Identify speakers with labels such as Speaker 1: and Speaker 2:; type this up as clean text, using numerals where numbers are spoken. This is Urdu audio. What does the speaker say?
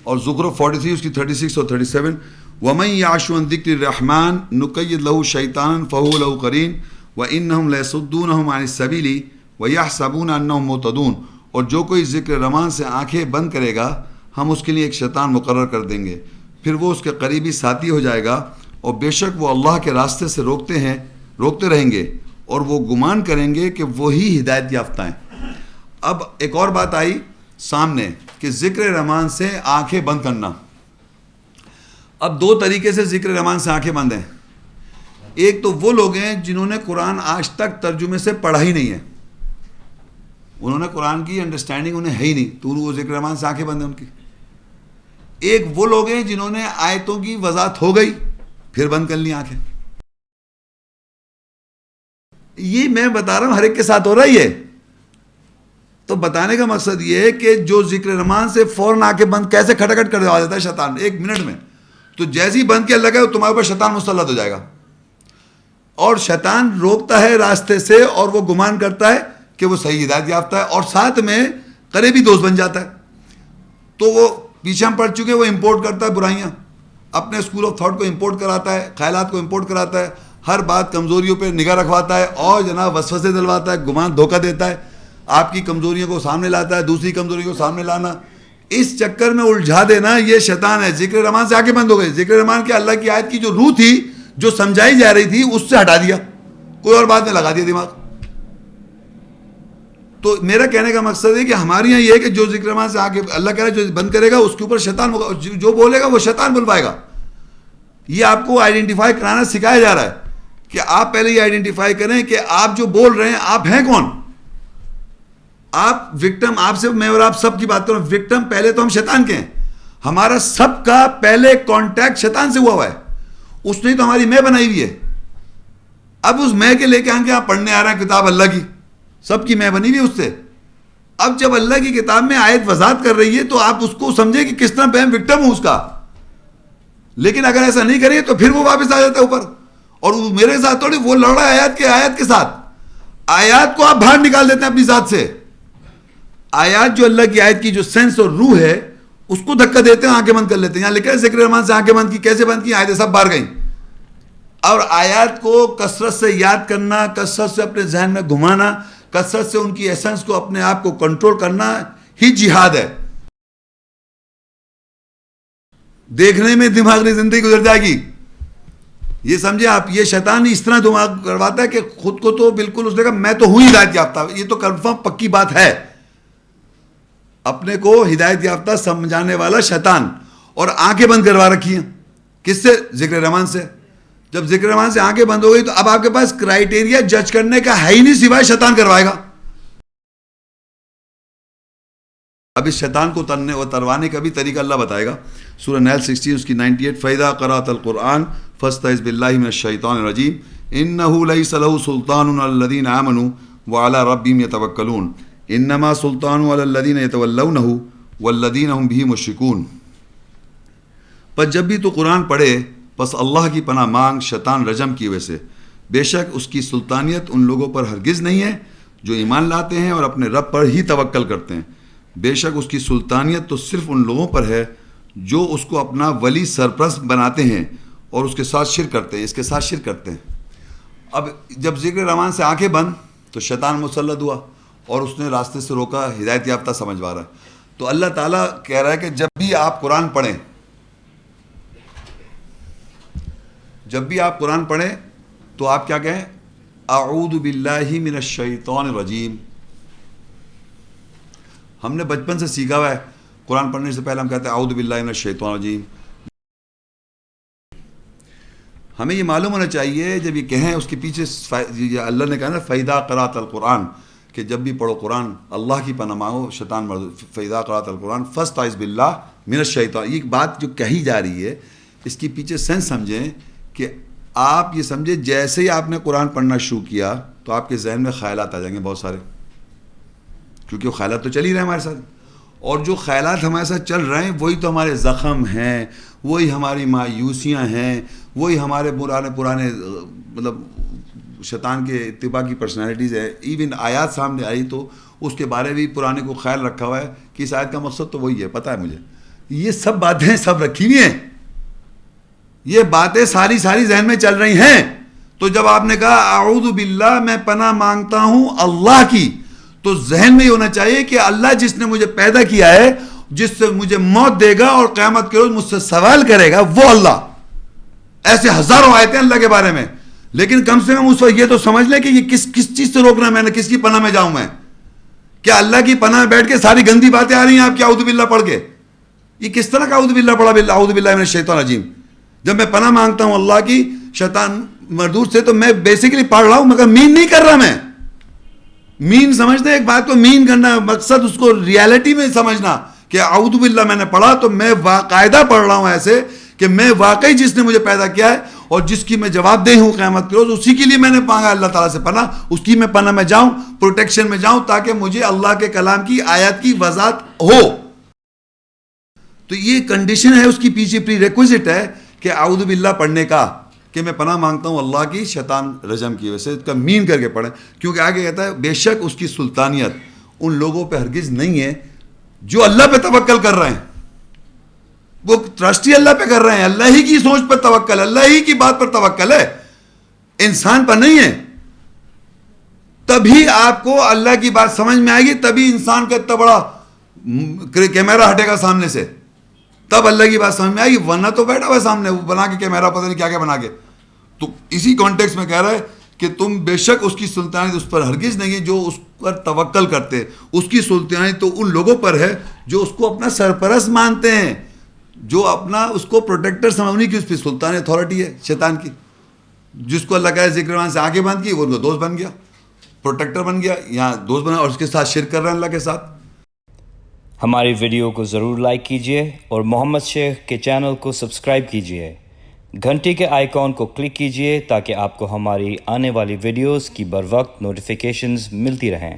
Speaker 1: اور زخرف 43 اس کی 36 اور 37، وَمَن يَعْشُ عَن ذِكْرِ الرَّحْمَٰنِ نُقَيِّضْ لَهُ شَيْطَانًا فَهُوَ لَهُ قَرِينٌ وَإِنَّهُمْ لَيَصُدُّونَهُمْ عَنِ السَّبِيلِ وَيَحْسَبُونَ أَنَّهُمْ مُهْتَدُونَ، اور جو کوئی ذکر رحمان سے آنکھیں بند کرے گا ہم اس کے لیے ایک شیطان مقرر کر دیں گے، پھر وہ اس کے قریبی ساتھی ہو جائے گا، اور بے شک وہ اللہ کے راستے سے روکتے رہیں گے، اور وہ گمان کریں گے کہ وہی ہدایت یافتہ ہیں۔ اب ایک اور بات آئی سامنے کہ ذکر رحمان سے آنکھیں بند کرنا۔ اب دو طریقے سے ذکر رحمان سے آنکھیں بند ہیں۔ ایک تو وہ لوگ ہیں جنہوں نے قرآن آج تک ترجمے سے پڑھا ہی نہیں ہے، انہوں نے قرآن کی انڈرسٹینڈنگ انہیں ہے ہی نہیں، تو وہ ذکر رحمان سے آنکھیں بند ہیں ان کی۔ ایک وہ لوگ ہیں جنہوں نے آیتوں کی وضاحت ہو گئی پھر بند کر لی آنکھیں۔ یہ میں بتا رہا ہوں ہر ایک کے ساتھ ہو رہا ہے۔ تو بتانے کا مقصد یہ ہے کہ جو ذکر رحمان سے فوراً آنکھیں بند کیسے کھٹکھٹ کر دوا دیتا ہے شیطان ایک منٹ میں، تو جیسے ہی بند کیا لگا ہے تمہارے اوپر شیطان مسلط ہو جائے گا، اور شیطان روکتا ہے راستے سے، اور وہ گمان کرتا ہے کہ وہ صحیح ہدایت یافتہ ہے، اور ساتھ میں قریبی دوست بن جاتا ہے۔ تو وہ پیچھے ہم پڑھ چکے، وہ امپورٹ کرتا ہے برائیاں، اپنے اسکول آف تھاٹ کو امپورٹ کراتا ہے، خیالات کو امپورٹ کراتا ہے، ہر بات کمزوریوں پہ نگاہ رکھواتا ہے، اور جناب وسوسے دلواتا ہے، گمان دھوکہ دیتا ہے، آپ کی کمزوریوں کو سامنے لاتا ہے، دوسری کمزوری کو سامنے لانا، اس چکر میں الجھا دینا، یہ شیطان ہے۔ ذکر رحمان سے آنکھیں بند ہو گئی، ذکر رحمان کے اللہ کی آیت کی جو روح تھی جو سمجھائی جا رہی تھی اس سے ہٹا دیا، کوئی اور بات میں لگا دیا دماغ۔ تو میرا کہنے کا مقصد ہے کہ ہمارے یہاں یہ ہے کہ جو ذکر رحمان سے آنکھیں اللہ کہہ رہا ہے جو بند کرے گا اس کے اوپر شیطان جو بولے گا وہ شیطان بلوائے گا۔ یہ آپ کو آئیڈینٹیفائی کرانا سکھایا جا رہا ہے کہ آپ پہلے یہ آئیڈینٹیفائی کریں کہ آپ جو بول رہے ہیں آپ ہیں کون۔ آپ وکٹم، آپ سے میں اور آپ سب کی بات کروں، وکٹم پہلے تو ہم شیطان کے ہیں، ہمارا سب کا پہلے کانٹیکٹ شیطان سے ہوا ہے، اس نے تو ہماری میں بنائی ہوئی ہے۔ اب اس میں کے لے کے آن کے آپ پڑھنے آ رہے ہیں کتاب اللہ کی، سب کی میں بنی ہوئی اس سے۔ اب جب اللہ کی کتاب میں آیت وضاحت کر رہی ہے تو آپ اس کو سمجھیں کہ کس طرح میں وکٹم ہوں اس کا، لیکن اگر ایسا نہیں کریں تو پھر وہ واپس آ جاتا ہے اوپر، اور وہ میرے ساتھ تھوڑی، وہ لڑ رہا ہے آیات کے ساتھ، آیات کو آپ باہر نکال دیتے ہیں اپنی ذات سے۔ آیات جو اللہ کی آیت کی جو سینس اور روح ہے اس کو دھکا دیتے ہیں، آنکھیں بند کر لیتے ہیں۔ یہاں لکھا ہے ذکر رحمان سے آنکھیں بند کی، کیسے بند کی؟ آیتیں سب باہر گئیں، اور آیات کو کثرت سے یاد کرنا، کثرت سے اپنے ذہن میں گھمانا، کثرت سے ان کی ایسنس کو اپنے آپ کو کنٹرول کرنا ہی جہاد ہے۔ دیکھنے میں دماغ کی زندگی گزر جائے گی، یہ سمجھے آپ۔ یہ شیطان اس طرح دماغ کرواتا ہے کہ خود کو تو بالکل اس نے کہا میں تو ہوں ہدایت یافتہ، یہ تو کنفرم پکی بات ہے، اپنے کو ہدایت یافتہ سمجھانے والا شیطان، اور آنکھیں بند کروا رکھی ہیں کس سے؟ ذکر رحمان سے۔ جب ذکر رحمان سے آنکھیں بند ہو گئی تو اب آپ کے پاس کرائیٹیریا جج کرنے کا ہے ہی نہیں سوائے شیطان کروائے گا۔ اب اس شیطان کو ترنے و تروانے کا بھی طریقہ اللہ بتائے گا۔ سورہ نیل 16 اس کی 98، فَإِذَا قَرَأْتَ الْقُرْآنَ فَاسْتَعِذْ بِاللَّهِ مِنَ الشَّيْطَانِ الرَّجِيمِ إِنَّهُ لَيْسَ لَهُ سُلْطَانٌ عَلَى الَّذِينَ آمَنُوا وَعَلَى رَبِّهِمْ يَتَوَكَّلُونَ إِنَّمَا سُلْطَانُهُ عَلَى الَّذِينَ يَتَوَلَّوْنَهُ وَالَّذِينَ هُمْ بِهِ مُشْرِكُونَ۔ پس جب بھی تو قرآن پڑھے پس اللہ کی پناہ مانگ شیطان رجم کی وجہ سے، بے شک اس کی سلطانیت ان لوگوں پر ہرگز نہیں ہے جو ایمان لاتے ہیں اور اپنے رب پر ہی توکل کرتے ہیں، بے شک اس کی سلطانیت تو صرف ان لوگوں پر ہے جو اس کو اپنا ولی سرپرست بناتے ہیں اور اس کے ساتھ شرک کرتے ہیں، اس کے ساتھ شرک کرتے ہیں۔ اب جب ذکر رحمان سے آنکھیں بند تو شیطان مسلط ہوا اور اس نے راستے سے روکا، ہدایت یافتہ سمجھوا رہا ہے۔ تو اللہ تعالیٰ کہہ رہا ہے کہ جب بھی آپ قرآن پڑھیں، جب بھی آپ قرآن پڑھیں تو آپ کیا کہیں؟ اعوذ باللہ من الشیطان الرجیم۔ ہم نے بچپن سے سیکھا ہوا ہے، قرآن پڑھنے سے پہلے ہم کہتے ہیں اعوذ باللہ من الشیطان الرجیم۔ ہمیں یہ معلوم ہونا چاہیے جب یہ کہیں اس کے پیچھے اللہ نے کہا نا فَإِذَا قَرَأْتَ الْقُرْآنَ، کہ جب بھی پڑھو قرآن اللہ کی پناہ مانگو شیطان فَإِذَا قَرَأْتَ الْقُرْآنَ فَاسْتَعِذْ بِاللَّهِ مِنَ الشَّيْطَانِ۔ یہ بات جو کہی جا رہی ہے اس کے پیچھے سینس سمجھیں کہ آپ یہ سمجھیں جیسے ہی آپ نے قرآن پڑھنا شروع کیا تو آپ کے ذہن میں خیالات آ جائیں گے بہت سارے، کیونکہ وہ خیالات تو چل ہی رہے ہیں ہمارے ساتھ، اور جو خیالات ہمارے ساتھ چل رہے ہیں وہی تو ہمارے زخم ہیں، وہی ہماری مایوسیاں ہیں، وہی ہمارے پرانے مطلب شیطان کے اتباع کی پرسنالٹیز ہے۔ ایون آیات سامنے آئی تو اس کے بارے بھی پرانے کو خیال رکھا ہوا ہے کہ اس آیت کا مقصد تو وہی ہے، پتہ ہے مجھے یہ سب باتیں سب رکھی ہوئی ہیں, یہ باتیں ساری ذہن میں چل رہی ہیں. تو جب آپ نے کہا اعوذ باللہ میں پناہ مانگتا ہوں اللہ کی, تو ذہن میں یہ ہونا چاہیے کہ اللہ جس نے مجھے پیدا کیا ہے, جس سے مجھے موت دے گا اور قیامت کے روز مجھ سے سوال کرے گا, وہ اللہ. ایسے ہزاروں آیتیں اللہ کے بارے میں, لیکن کم سے کم اس وقت یہ تو سمجھ لیں کہ یہ کس چیز سے روکنا ہے میں نے, کس کی پناہ میں جاؤں میں. کیا اللہ کی پناہ میں بیٹھ کے ساری گندی باتیں آ رہی ہیں آپ کی اعوذ باللہ پڑھ کے؟ یہ کس طرح کا اعوذ باللہ پڑھا, اعوذ باللہ من الشیطان الرجیم. جب میں پناہ مانگتا ہوں اللہ کی شیطان مردود سے, تو میں بیسیکلی پڑھ رہا ہوں, مگر مین نہیں کر رہا. میں مین سمجھتے ہیں ایک بات کو مین کرنا, مقصد اس کو ریالٹی میں سمجھنا کہ اعوذ باللہ میں نے پڑھا تو میں باقاعدہ پڑھ رہا ہوں ایسے کہ میں واقعی جس نے مجھے پیدا کیا ہے اور جس کی میں جواب دہ ہوں قیامت کے روز, اسی کے لیے میں نے مانگا اللہ تعالیٰ سے پناہ, اس کی میں پناہ میں جاؤں, پروٹیکشن میں جاؤں, تاکہ مجھے اللہ کے کلام کی آیات کی وضاحت ہو. تو یہ کنڈیشن ہے اس کی پیچھے پری ریکوزٹ ہے کہ اعوذ باللہ پڑھنے کا, کہ میں پناہ مانگتا ہوں اللہ کی شیطان رجم کی وجہ سے. اس کا مین کر کے پڑھیں, کیونکہ آگے کہتا ہے بے شک اس کی سلطانیت ان لوگوں پہ ہرگز نہیں ہے جو اللہ پہ توکل کر رہے ہیں. وہ ٹرسٹ ہی اللہ پہ کر رہے ہیں, اللہ ہی کی سوچ پر توکل, اللہ ہی کی بات پر توکل ہے, انسان پر نہیں ہے. تبھی آپ کو اللہ کی بات سمجھ میں آئے گی, تبھی انسان کا اتنا بڑا کیمرہ ہٹے گا سامنے سے, تب اللہ کی بات سمجھ میں آئے گی. ورنہ تو بیٹھا ہوا سامنے وہ بنا کے کیمرہ, پتہ نہیں کیا کیا بنا کے. تو اسی کانٹیکس میں کہہ رہا ہے کہ تم بے شک اس کی سلطانیت اس پر ہرگز نہیں ہے جو اس پر توکل کرتے. اس کی سلطانیت تو ان لوگوں پر ہے جو اس کو اپنا سرپرست مانتے ہیں, جو اپنا اس کو پروٹیکٹر سمجھنے کی اس پہ سلطان اتھارٹی ہے شیطان کی. جس کو اللہ کا ذکر مان سے آنکھیں بند کی, وہ ان کا دوست بن گیا, پروٹیکٹر بن گیا, یہاں دوست بنا اور اس کے ساتھ شرک کر رہے ہیں اللہ کے ساتھ.
Speaker 2: ہماری ویڈیو کو ضرور لائک کیجیے اور محمد شیخ کے چینل کو سبسکرائب کیجیے. گھنٹی کے آئیکن کو کلک کیجیے تاکہ آپ کو ہماری آنے والی ویڈیوز کی بر وقت نوٹیفیکیشنز ملتی رہیں.